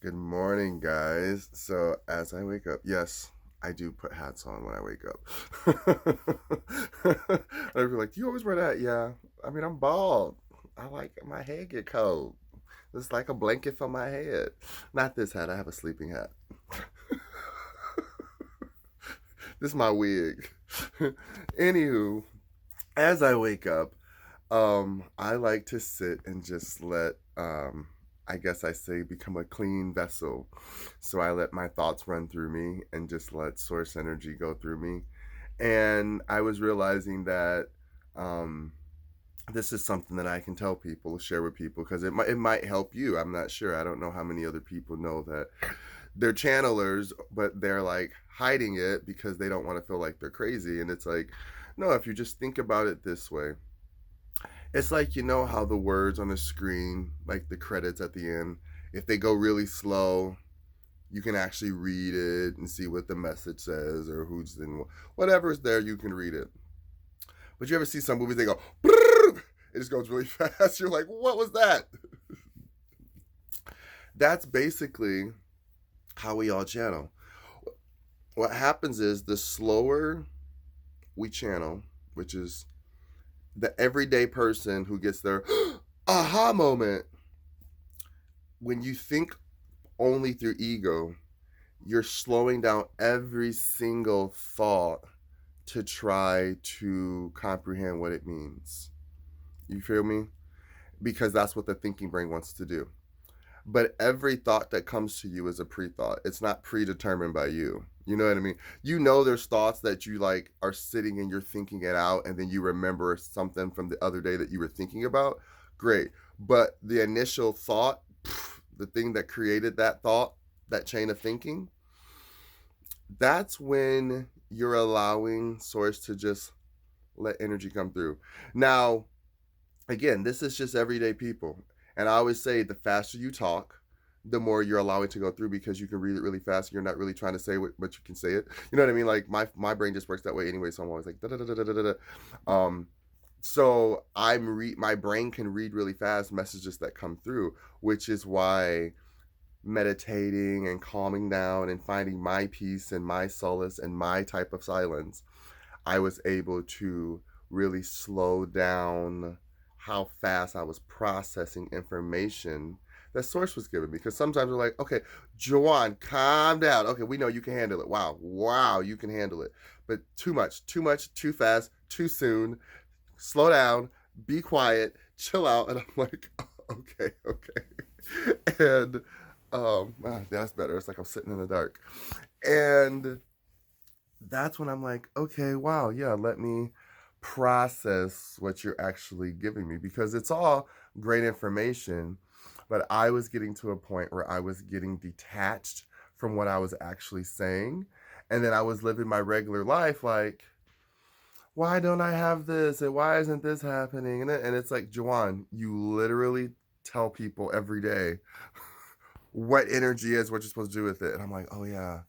Good morning, guys. So, as I wake up, yes, I do put hats on when I wake up. I'd be like, "Do you always wear that?" Yeah. I mean, I'm bald. I like my head get cold. It's like a blanket for my head. Not this hat. I have a sleeping hat. This is my wig. Anywho, as I wake up, I like to sit and just let I guess I say become a clean vessel. So I let my thoughts run through me and just let source energy go through me. And I was realizing that um this is something that I can tell people, share with people, because it might help you. I'm not sure. I don't know how many other people know that they're channelers, but they're like hiding it because they don't want to feel like they're crazy. And it's like, no, if you just think about it this way, it's like, you know how the words on the screen, like the credits at the end, if they go really slow, you can actually read it and see what the message says or who's in whatever's there, you can read it. But you ever see some movies, they go, "Brrr!" It just goes really fast. You're like, what was that? That's basically how we all channel. What happens is the slower we channel, which is the everyday person who gets their aha moment, when you think only through ego, you're slowing down every single thought to try to comprehend what it means. You feel me? Because that's what the thinking brain wants to do. But every thought that comes to you is a pre-thought. It's not predetermined by you. You know what I mean? You know there's thoughts that you like are sitting and you're thinking it out and then you remember something from the other day that you were thinking about. Great. But the initial thought, the thing that created that thought, that chain of thinking, that's when you're allowing source to just let energy come through. Now, again, this is just everyday people. And I always say the faster you talk, the more you're allowing to go through because you can read it really fast. You're not really trying to say what, but you can say it. You know what I mean? Like my brain just works that way anyway. So I'm always like da da da da da da. Um, so my brain can read really fast messages that come through, which is why meditating and calming down and finding my peace and my solace and my type of silence, I was able to really slow down how fast I was processing information that source was giving me. Because sometimes we're like, okay, Joanne, calm down. Okay, we know you can handle it. Wow, wow, you can handle it. But too much, too fast, too soon. Slow down, be quiet, chill out. And I'm like, okay, okay. And that's better. It's like I'm sitting in the dark. And that's when I'm like, okay, wow, yeah, let me process what you're actually giving me because it's all great information. But I was getting to a point where I was getting detached from what I was actually saying. And then I was living my regular life like, why don't I have this? And why isn't this happening? And it's like, Juwan, you literally tell people every day what energy is, what you're supposed to do with it. And I'm like, oh yeah,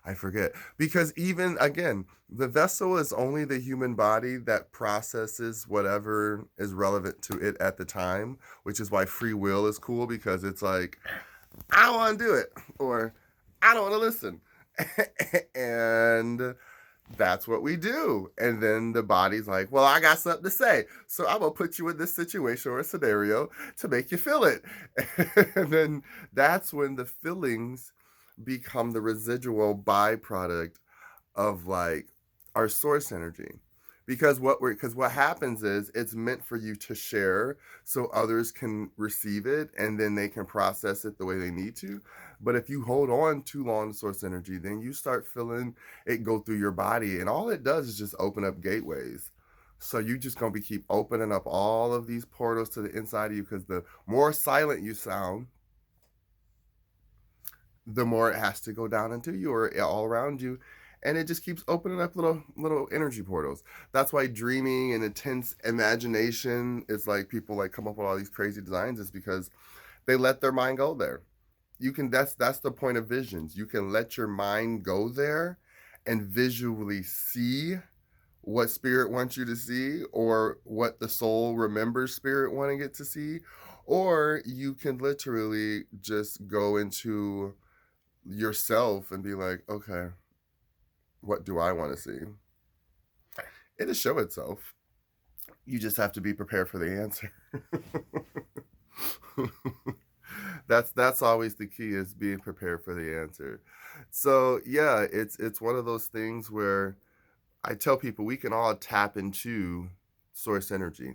I forget. Because even again, the vessel is only the human body that processes whatever is relevant to it at the time, which is why free will is cool because it's like, I don't want to do it or I don't want to listen. And that's what we do. And then the body's like, well, I got something to say. So I'm going to put you in this situation or a scenario to make you feel it. And then that's when the feelings become the residual byproduct of like our source energy. Because what happens is it's meant for you to share so others can receive it and then they can process it the way they need to. But if you hold on too long to source energy, then you start feeling it go through your body and all it does is just open up gateways. So you just gonna be keep opening up all of these portals to the inside of you because the more silent you sound, the more it has to go down into you or all around you, and it just keeps opening up little energy portals. That's why dreaming and intense imagination is like people like come up with all these crazy designs is because they let their mind go there. You can that's the point of visions. You can let your mind go there and visually see what spirit wants you to see or what the soul remembers spirit wanting it to see, Or you can literally just go into yourself and be like, okay, what do I want to see? It'll show itself. You just have to be prepared for the answer. That's always the key, is being prepared for the answer. So yeah, it's one of those things where I tell people we can all tap into source energy.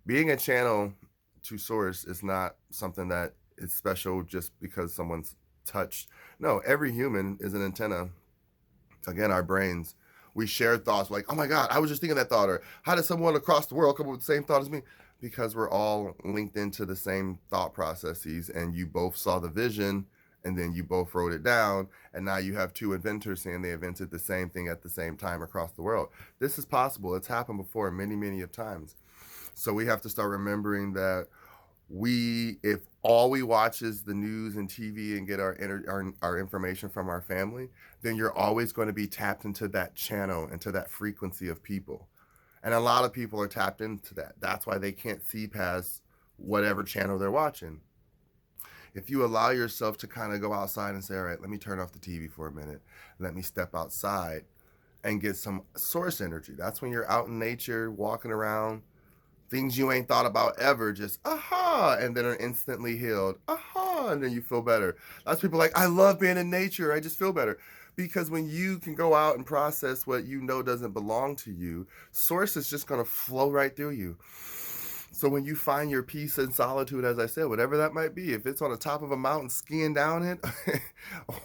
Being a channel to source is not something that is special just because someone's touched. No, every human is an antenna. Again, our brains, we share thoughts like, oh my God, I was just thinking that thought, or how did someone across the world come up with the same thought as me? Because we're all linked into the same thought processes, and you both saw the vision, and then you both wrote it down, and now you have two inventors saying they invented the same thing at the same time across the world. This is possible. It's happened before many, many of times. So we have to start remembering that if all we watch is the news and TV and get our information from our family, then you're always going to be tapped into that channel, into that frequency of people. And a lot of people are tapped into that. That's why they can't see past whatever channel they're watching. If you allow yourself to kind of go outside and say, all right, let me turn off the TV for a minute, let me step outside and get some source energy. That's when you're out in nature, walking around, things you ain't thought about ever, just aha, and then are instantly healed. Aha, and then you feel better. Lots of people are like, I love being in nature, I just feel better. Because when you can go out and process what you know doesn't belong to you, source is just going to flow right through you. So when you find your peace and solitude, as I said, whatever that might be, if it's on the top of a mountain skiing down it,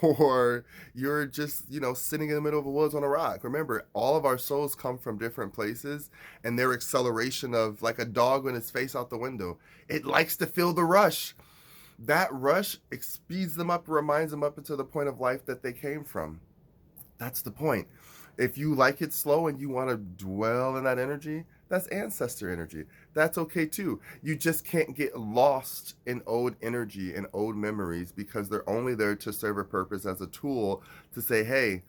or you're just, sitting in the middle of the woods on a rock, remember, all of our souls come from different places, and their acceleration of, like a dog when it's face out the window, it likes to feel the rush. That rush speeds them up, reminds them up into the point of life that they came from. That's the point. If you like it slow and you want to dwell in that energy, that's ancestor energy. That's okay too. You just can't get lost in old energy and old memories, because they're only there to serve a purpose as a tool to say, hey,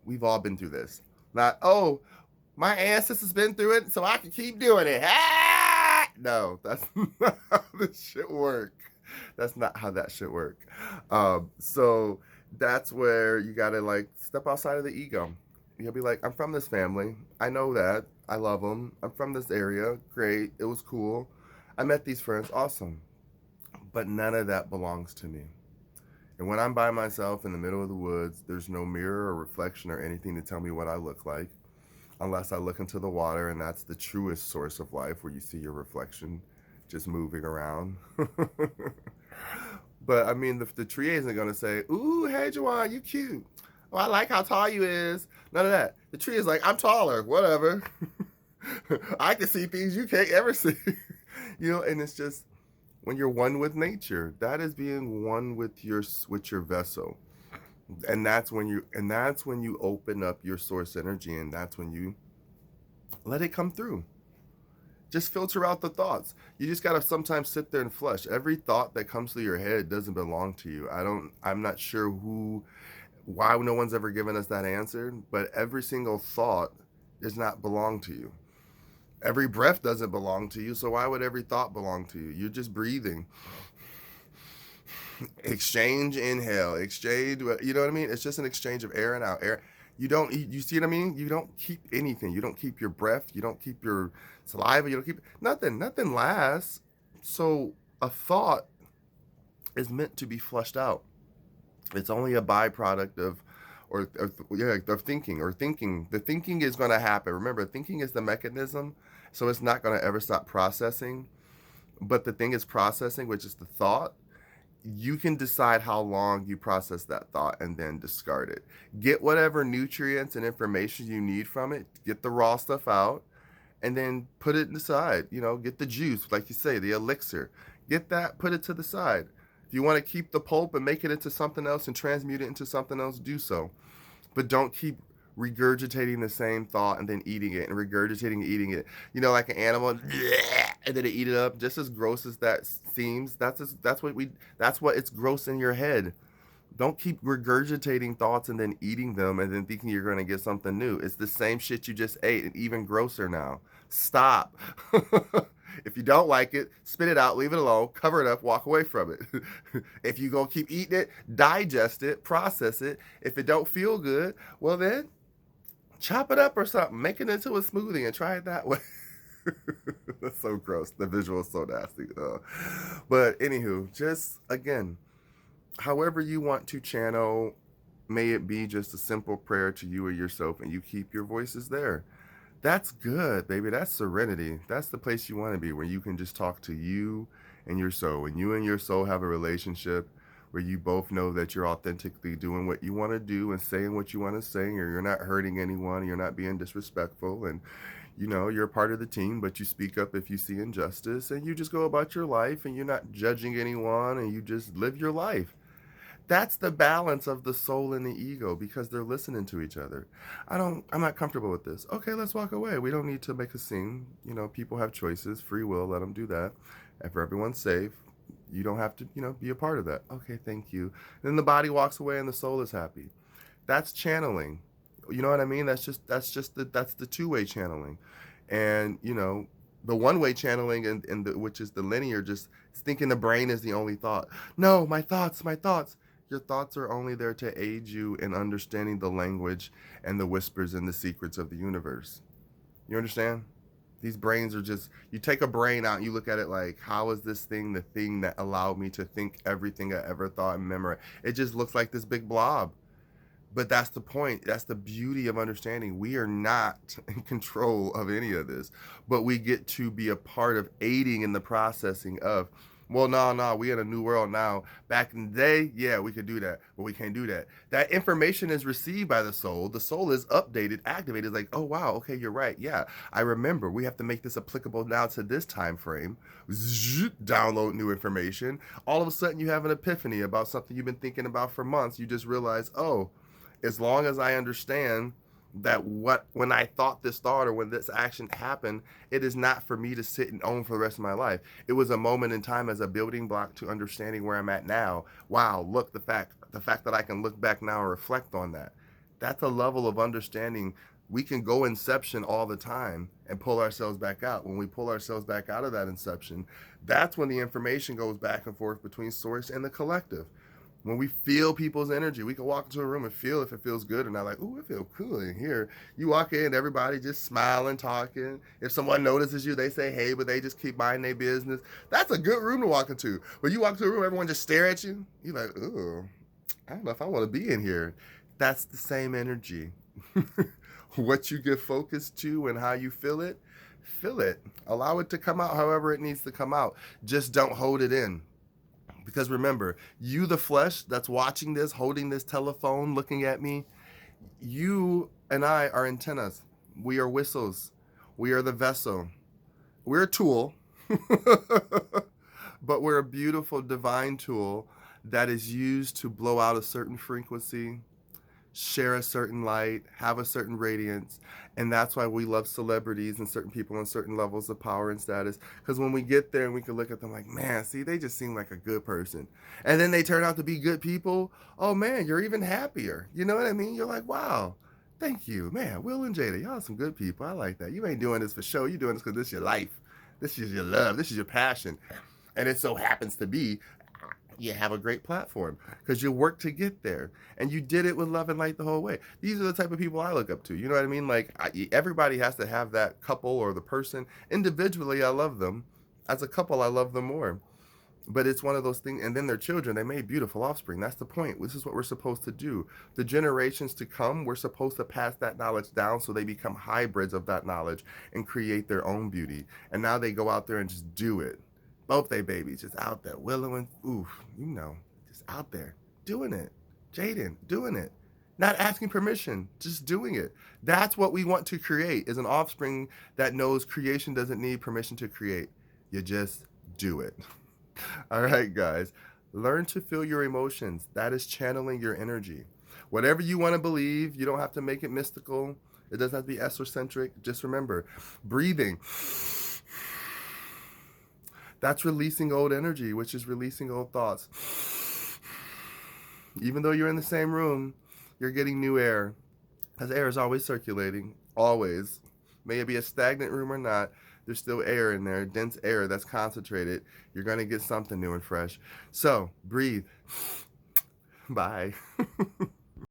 we've all been through this. Not, oh, my ancestors been through it, so I can keep doing it. Ah! No, that's not how this shit work. That's not how that should work. So that's where you gotta like step outside of the ego. You'll be like, I'm from this family. I know that. I love them. I'm from this area. Great. It was cool. I met these friends. Awesome. But none of that belongs to me. And when I'm by myself in the middle of the woods, there's no mirror or reflection or anything to tell me what I look like, unless I look into the water, and that's the truest source of life, where you see your reflection just moving around. But I mean, the tree isn't going to say, ooh, hey, Joanne, you cute. Oh, I like how tall you is. None of that. The tree is like, I'm taller, whatever. I can see things you can't ever see. And it's just, when you're one with nature, that is being one with your vessel. And that's when you open up your source energy, and that's when you let it come through. Just filter out the thoughts. You just gotta sometimes sit there and flush. Every thought that comes through your head doesn't belong to you. I'm not sure why no one's ever given us that answer, but every single thought does not belong to you. Every breath doesn't belong to you, so why would every thought belong to you? You're just breathing. Exchange, inhale, exchange, you know what I mean? It's just an exchange of air and out. Air. You see what I mean? You don't keep anything. You don't keep your breath. You don't keep your saliva. You don't keep nothing. Nothing lasts. So a thought is meant to be flushed out. It's only a byproduct of thinking. The thinking is going to happen. Remember, thinking is the mechanism, so it's not going to ever stop processing. But the thing is processing, which is the thought. You can decide how long you process that thought and then discard it. Get whatever nutrients and information you need from it. Get the raw stuff out, and then put it aside. Get the juice, like you say, the elixir. Get that, put it to the side. If you want to keep the pulp and make it into something else and transmute it into something else, do so. But don't keep regurgitating the same thought and then eating it, and regurgitating and eating it. Like an animal, and then they eat it up. Just as gross as that seems, that's what it's gross in your head. Don't keep regurgitating thoughts and then eating them and then thinking you're going to get something new. It's the same shit you just ate, and even grosser now. Stop. If you don't like it, spit it out, leave it alone, cover it up, walk away from it. If you gonna keep eating it, digest it, process it. If it don't feel good, well then chop it up or something, make it into a smoothie and try it that way. That's so gross. The visual is so nasty. But anywho, just again, however you want to channel, may it be just a simple prayer to you or yourself, and you keep your voices there. That's good, baby. That's serenity. That's the place you want to be, where you can just talk to you and your soul. And you and your soul have a relationship where you both know that you're authentically doing what you want to do and saying what you want to say, or you're not hurting anyone, you're not being disrespectful, and you're a part of the team, but you speak up if you see injustice, and you just go about your life, and you're not judging anyone, and you just live your life. That's the balance of the soul and the ego, because they're listening to each other. I'm not comfortable with this. Okay, let's walk away. We don't need to make a scene. People have choices, free will, let them do that. If everyone's safe, you don't have to, be a part of that. Okay, thank you. Then the body walks away and the soul is happy. That's channeling. You know what I mean? That's the two-way channeling. And, the one-way channeling, which is the linear, just thinking the brain is the only thought. No, my thoughts. Your thoughts are only there to aid you in understanding the language and the whispers and the secrets of the universe. You understand? These brains are just, you take a brain out and you look at it like, how is this thing the thing that allowed me to think everything I ever thought and memorize? It just looks like this big blob. But that's the point. That's the beauty of understanding. We are not in control of any of this, but we get to be a part of aiding in the processing of, well, no, we in a new world now. Back in the day, yeah, we could do that, but we can't do that. That information is received by the soul. The soul is updated, activated. It's like, oh, wow, okay, you're right. Yeah, I remember. We have to make this applicable now to this time frame. Download new information. All of a sudden, you have an epiphany about something you've been thinking about for months. You just realize, oh, as long as I understand that when I thought this thought or when this action happened, it is not for me to sit and own for the rest of my life. It was a moment in time as a building block to understanding where I'm at now. Wow, look, the fact that I can look back now and reflect on that. That's a level of understanding. We can go inception all the time and pull ourselves back out. When we pull ourselves back out of that inception, that's when the information goes back and forth between source and the collective. When we feel people's energy, we can walk into a room and feel if it feels good or not. Like, ooh, it feels cool in here. You walk in, everybody just smiling, talking. If someone notices you, they say hey, but they just keep minding their business. That's a good room to walk into. When you walk into a room, everyone just stare at you. You're like, ooh, I don't know if I want to be in here. That's the same energy. What you get focused to and how you feel it. Allow it to come out however it needs to come out. Just don't hold it in. Because remember, you, the flesh that's watching this, holding this telephone, looking at me, you and I are antennas. We are whistles. We are the vessel. We're a tool, but we're a beautiful divine tool that is used to blow out a certain frequency, share a certain light, have a certain radiance. And that's why we love celebrities and certain people on certain levels of power and status. Because when we get there and we can look at them like, man, see, they just seem like a good person. And then they turn out to be good people. Oh, man, you're even happier. You know what I mean? You're like, wow, thank you. Man, Will and Jada, y'all are some good people. I like that. You ain't doing this for show. You're doing this because this is your life. This is your love. This is your passion. And it so happens to be you have a great platform because you worked to get there and you did it with love and light the whole way. These are the type of people I look up to. You know what I mean? Like everybody has to have that couple or the person. Individually, I love them. As a couple, I love them more. But it's one of those things. And then their children, they made beautiful offspring. That's the point. This is what we're supposed to do. The generations to come, we're supposed to pass that knowledge down so they become hybrids of that knowledge and create their own beauty. And now they go out there and just do it. Both they babies just out there, Willow and just out there doing it. Jaden doing it, not asking permission, just doing it. That's what we want to create, is an offspring that knows creation doesn't need permission to create. You just do it. All right, guys, learn to feel your emotions. That is channeling your energy. Whatever you want to believe, you don't have to make it mystical. It doesn't have to be esocentric. Just remember, breathing. That's releasing old energy, which is releasing old thoughts. Even though you're in the same room, you're getting new air. Because air is always circulating, always. May it be a stagnant room or not, there's still air in there, dense air that's concentrated. You're going to get something new and fresh. So breathe. Bye.